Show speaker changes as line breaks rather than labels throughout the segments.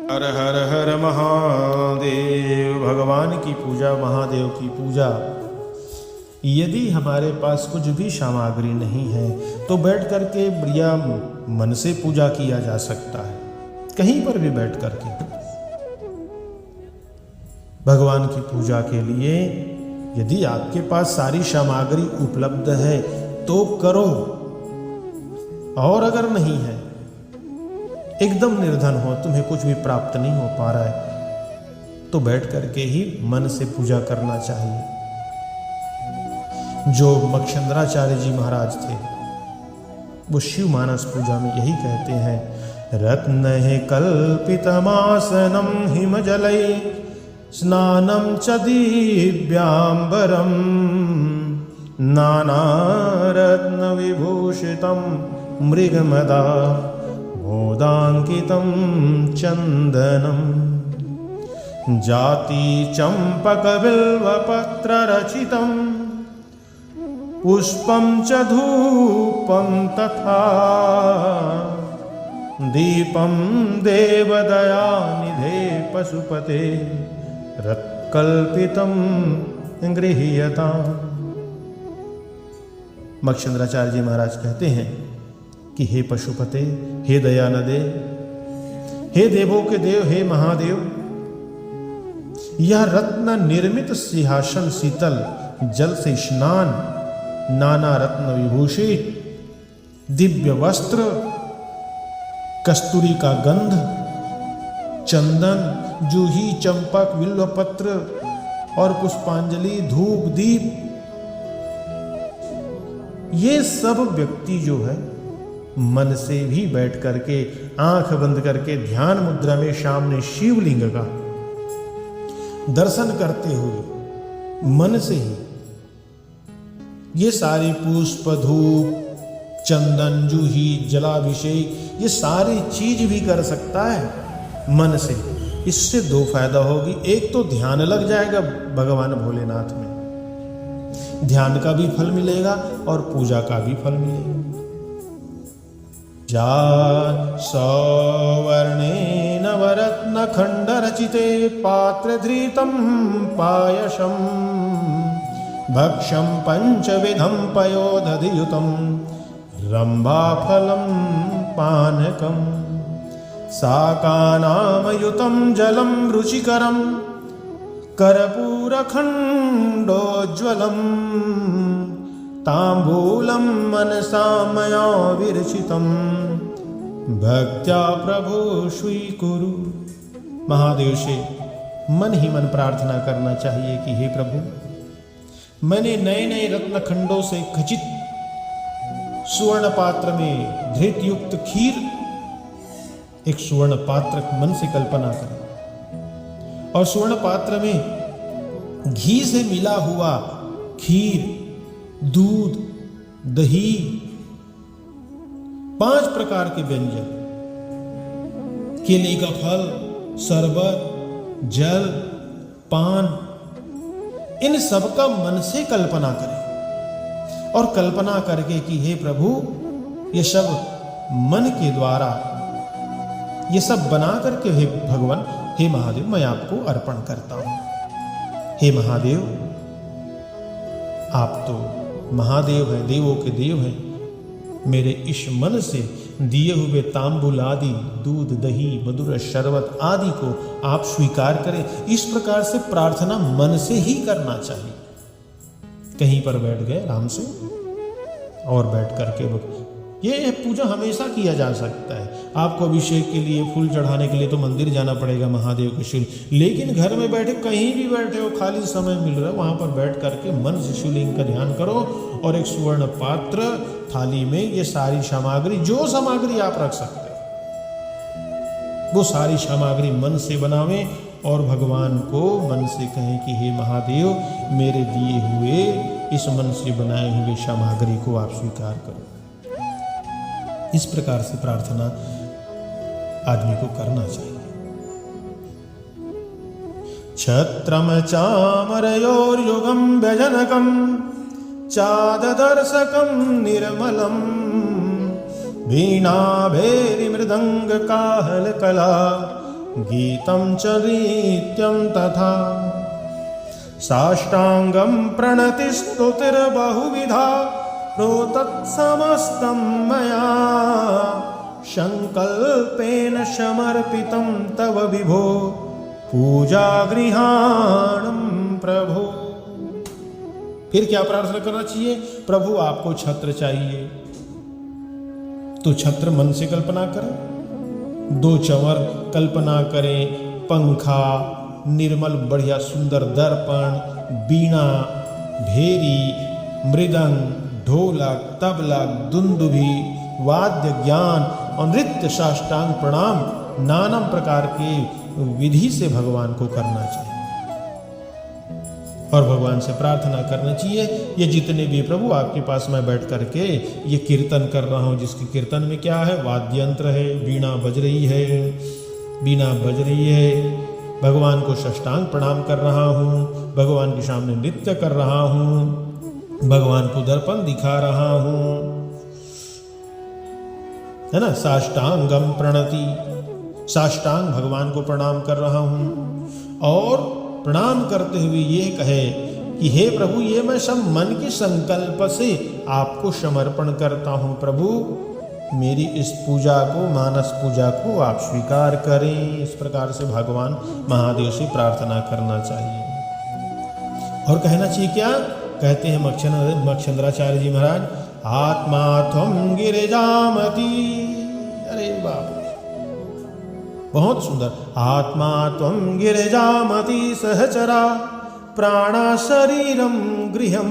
हर हर हर महादेव। भगवान की पूजा, महादेव की पूजा, यदि हमारे पास कुछ भी सामग्री नहीं है तो बैठ करके बढ़िया मन से पूजा किया जा सकता है। कहीं पर भी बैठ करके भगवान की पूजा के लिए यदि आपके पास सारी सामग्री उपलब्ध है तो करो, और अगर नहीं है, एकदम निर्धन हो, तुम्हें कुछ भी प्राप्त नहीं हो पा रहा है, तो बैठ करके ही मन से पूजा करना चाहिए। जो मक्षेंद्राचार्य जी महाराज थे वो शिव मानस पूजा में यही कहते हैं, रत्न कल्पितमासनम हिमजलै स्नानं च दिव्यांबरम नानारत्नविभूषितं मृगमदा मोदांकितं चंदनम जाति चंपकबिल्वपत्ररचितं पुष्पं च धूपं तथा दीपं देवदयानिधे पशुपते रत्कल्पितं गृह्यताम्। मक्षेंद्राचार्य जी महाराज कहते हैं कि हे पशुपते, हे दयानदे, हे देवों के देव, हे महादेव, यह रत्न निर्मित सिंहासन शीतल जल से स्नान, नाना रत्न विभूषित दिव्य वस्त्र, कस्तूरी का गंध, चंदन, जूही, चंपक, बिल्वपत्र और पुष्पांजलि, धूप, दीप, ये सब व्यक्ति जो है मन से भी बैठ करके आंख बंद करके ध्यान मुद्रा में सामने शिवलिंग का दर्शन करते हुए मन से ही ये सारे पुष्प, धूप, चंदन, जूही, जलाभिषेक, ये सारी चीज भी कर सकता है मन से। इससे दो फायदा होगी, एक तो ध्यान लग जाएगा भगवान भोलेनाथ में, ध्यान का भी फल मिलेगा और पूजा का भी फल मिलेगा। जा सौवर्णे नवरत्न खंड रचिते पात्र धृतं पायसम भक्षं पंचविधं पयोदधियुतं रंभाफलं पानकं साकानामयुतं जलं रुचिकरं कर्पूरखण्डोज्ज्वलं तांबूलं मनसा मया विरचितं भक्त्या प्रभु स्वीकुरु। महादेव से मन ही मन प्रार्थना करना चाहिए कि हे प्रभु, मैंने नए नए रत्न खंडों से खचित सुवर्ण पात्र में धृत युक्त खीर, एक सुवर्ण पात्र मन से कल्पना करें, और सुवर्ण पात्र में घी से मिला हुआ खीर, दूध, दही, 5 प्रकार के व्यंजन, केले का फल, शरबत, जल, पान, इन सब का मन से कल्पना करें और कल्पना करके कि हे प्रभु, ये सब मन के द्वारा ये सब बना करके हे भगवान, हे महादेव, मैं आपको अर्पण करता हूं। हे महादेव, आप तो महादेव हैं, देवों के देव हैं, मेरे इस मन से दिए हुए तांबूल आदि, दूध, दही, मधुर शरबत आदि को आप स्वीकार करें। इस प्रकार से प्रार्थना मन से ही करना चाहिए। कहीं पर बैठ गए आराम से और बैठ करके ये पूजा हमेशा किया जा सकता है। आपको अभिषेक के लिए, फूल चढ़ाने के लिए तो मंदिर जाना पड़ेगा महादेव के शिव, लेकिन घर में बैठे, कहीं भी बैठे हो, खाली समय मिल रहा है, वहां पर बैठ करके मन से शिवलिंग का ध्यान करो और एक सुवर्ण पात्र थाली में ये सारी सामग्री, जो सामग्री आप रख सकते हो, वो सारी सामग्री मन से बनावें और भगवान को मन से कहें कि हे महादेव, मेरे दिए हुए इस मन से बनाए हुए सामग्री को आप स्वीकार करो। इस प्रकार से प्रार्थना आदमी को करना चाहिए। छत्रम चामरयोर्युगं व्यजनकं चाददर्शकं निर्मलं वीणा भेरी मृदंग काहल कला गीतं च नित्यं तथा साष्टांगं प्रणतिस्तुतिर्बहुविधा प्रोतत्समस्तं मया संकल्पेन समर्पितं तव विभो पूजा गृहाणं प्रभो। फिर क्या प्रार्थना करना चाहिए? प्रभु आपको छत्र चाहिए तो छत्र मन से कल्पना करें, 2 चंवर कल्पना करें, पंखा, निर्मल बढ़िया सुंदर दर्पण, बीणा, भेरी, मृदंग, ढोलक, तबला, दुंदुभी, वाद्य ज्ञान और नृत्य, साष्टांग प्रणाम नाना प्रकार के विधि से भगवान को करना चाहिए और भगवान से प्रार्थना करना चाहिए। ये जितने भी प्रभु आपके पास मैं बैठ करके ये कीर्तन कर रहा हूँ, जिसके कीर्तन में क्या है? वाद्य यंत्र है, बीणा बज रही है, बीणा बज रही है, भगवान को साष्टांग प्रणाम कर रहा हूँ, भगवान के सामने नृत्य कर रहा हूँ, भगवान को दर्पण दिखा रहा हूँ, है ना? साष्टांगम प्रणति, साष्टांग भगवान को प्रणाम कर रहा हूँ और प्रणाम करते हुए ये कहे कि हे प्रभु, ये मैं सब मन के संकल्प से आपको समर्पण करता हूँ। प्रभु मेरी इस पूजा को, मानस पूजा को आप स्वीकार करें। इस प्रकार से भगवान महादेव से प्रार्थना करना चाहिए और कहना चाहिए क्या? कहते हैं मक्षेंद्राचार्य जी महाराज, आत्मा त्वं गिरिजामति। अरे बाप, बहुत सुंदर। आत्मा त्वं गिरिजामति सहचरा प्राणा शरीरम गृहम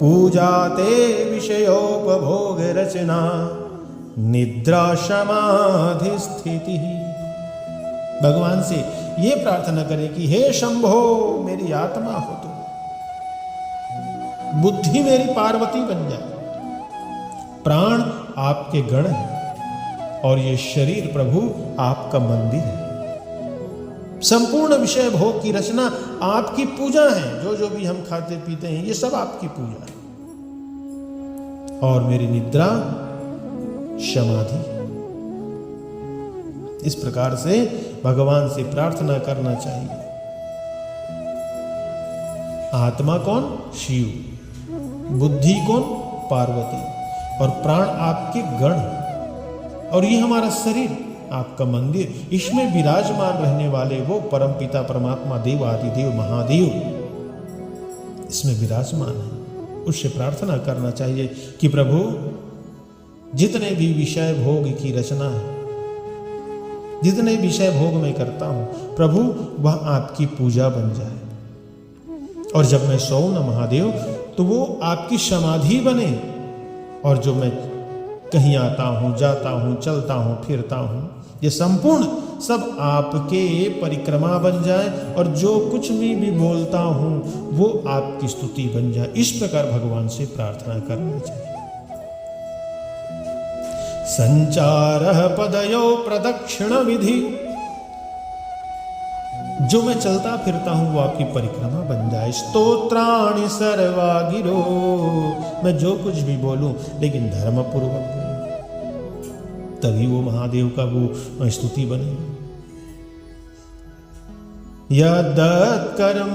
पूजा ते विषयोपभोग रचना निद्रा समाधि स्थिति। भगवान से ये प्रार्थना करें कि हे शंभो, मेरी आत्मा हो तुम, बुद्धि मेरी पार्वती बन जाए, प्राण आपके गण है और ये शरीर प्रभु आपका मंदिर है। संपूर्ण विषय भोग की रचना आपकी पूजा है। जो भी हम खाते पीते हैं ये सब आपकी पूजा है और मेरी निद्रा समाधि। इस प्रकार से भगवान से प्रार्थना करना चाहिए। आत्मा कौन? शिव, बुद्धि कौन? पार्वती और प्राण आपके गण और ये हमारा शरीर आपका मंदिर। इसमें विराजमान रहने वाले वो परमपिता परमात्मा देव आदिदेव महादेव इसमें विराजमान है। उससे प्रार्थना करना चाहिए कि प्रभु जितने भी विषय भोग की रचना है, जितने विषय भोग मैं करता हूं प्रभु, वह आपकी पूजा बन जाए और जब मैं सोऊं न महादेव तो वो आपकी समाधि बने और जो मैं कहीं आता हूं, जाता हूं, चलता हूं, फिरता हूं, ये संपूर्ण सब आपके परिक्रमा बन जाए और जो कुछ भी बोलता हूं वो आपकी स्तुति बन जाए। इस प्रकार भगवान से प्रार्थना करना चाहिए। संचारः पदयो प्रदक्षिण विधि, जो मैं चलता फिरता हूं वो आपकी परिक्रमा बन जाए। स्तोत्राणि सर्वा गिरो, मैं जो कुछ भी बोलूं लेकिन धर्म पूर्वक बोलूं, तभी वो महादेव का वो स्तुति बनेगी। यद्दत् कर्म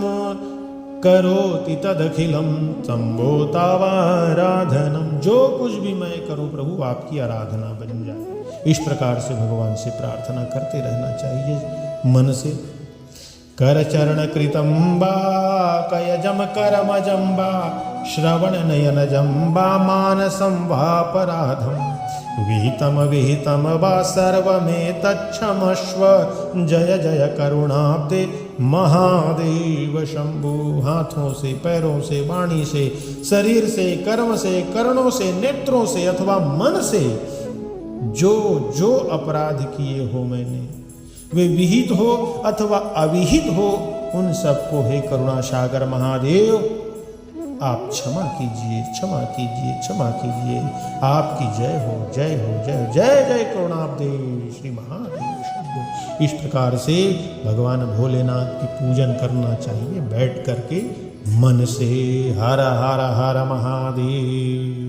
करोति तदखिलम संभोतावाराधनम, जो कुछ भी मैं करूं प्रभु आपकी आराधना बन जाए। इस प्रकार से भगवान से प्रार्थना करते रहना चाहिए मन से। कर चरण कृतम बा कयजम करमजम बा श्रवण नयन जम्बा मानसम वापराधम विहितम विहितम वा सर्वमेतच्छमस्व जय जय करुणाब्दे महादेव शंभु। हाथों से, पैरों से, वाणी से, शरीर से, कर्म से, करणों से, नेत्रों से अथवा मन से जो जो अपराध किए हो मैंने, वे विहित हो अथवा अविहित हो, उन सबको हे करुणा सागर महादेव आप क्षमा कीजिए, क्षमा कीजिए, क्षमा कीजिए। आपकी जय हो, जय हो, जय जय जय करुणाब्दे श्री महादेव शंभु। इस प्रकार से भगवान भोलेनाथ की पूजन करना चाहिए बैठ करके मन से। हर हर हर महादेव।